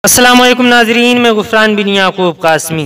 अस्सलाम वालेकुम नाजरीन, मैं गुफरान बिन याकूब कासमी।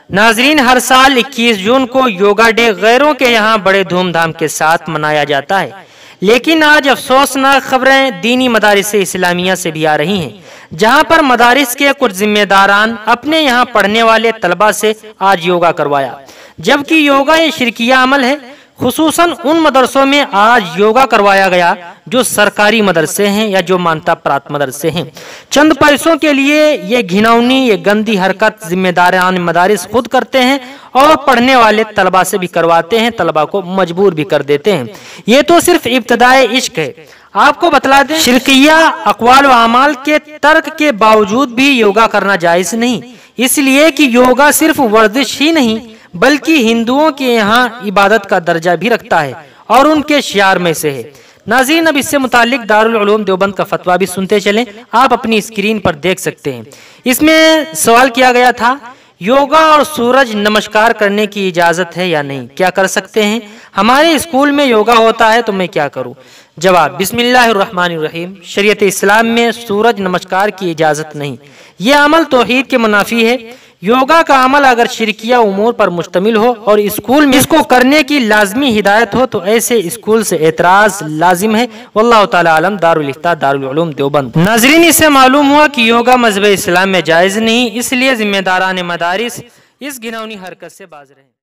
नाजरीन, हर साल 21 जून को योगा डे गैरों के यहाँ बड़े धूमधाम के साथ मनाया जाता है, लेकिन आज अफसोसनाक खबरें दीनी मदारिस इस्लामिया से भी आ रही हैं, जहाँ पर मदारिस के कुछ जिम्मेदारान अपने यहाँ पढ़ने वाले तलबा से आज योगा करवाया, जबकि योगा ये शिरकिया अमल है। खुसूसन उन मदरसों में आज योगा करवाया गया जो सरकारी मदरसे हैं या जो मानता प्राप्त मदरसे हैं। चंद पैसों के लिए ये घिनौनी, ये गंदी हरकत जिम्मेदारान मदारिस खुद करते हैं और पढ़ने वाले तलबा से भी करवाते हैं, तलबा को मजबूर भी कर देते हैं। ये तो सिर्फ इब्तदाए इश्क है। आपको बतला दें, शिरकिया अक़वाल व अमाल के तर्क के बावजूद भी योगा करना जायज़ नहीं, इसलिए कि योगा सिर्फ वर्जिश ही नहीं बल्कि हिंदुओं के यहाँ इबादत का दर्जा भी रखता है और उनके शियार में से है। नाज़रीन, अब इससे मुतालिक दारुल उलूम देवबंद का फतवा भी सुनते चलें, आप अपनी स्क्रीन पर देख सकते हैं। इसमें सवाल किया गया था, योगा और सूरज नमस्कार करने की इजाज़त है या नहीं, क्या कर सकते हैं? हमारे स्कूल में योगा होता है तो मैं क्या करूं? जवाब, बिस्मिल्लाहिर्रहमानिर्रहीम। शरीयत इस्लाम में सूरज नमस्कार की इजाज़त नहीं, यह अमल तौहीद के मुनाफी है। योगा का अमल अगर शिरकिया उमूर पर मुश्तमिल हो और स्कूल में इसको करने की लाजमी हिदायत हो तो ऐसे स्कूल से एतराज लाजिम है। वल्लाहु ताला आलम। दारुल इफ्ता दारुल उलूम देवबंद। नाजरीन, इससे मालूम हुआ कि योगा मज़हब इस्लाम में जायज़ नहीं, इसलिए जिम्मेदारान मदारिस इस घिनौनी हरकत से बाज रहे।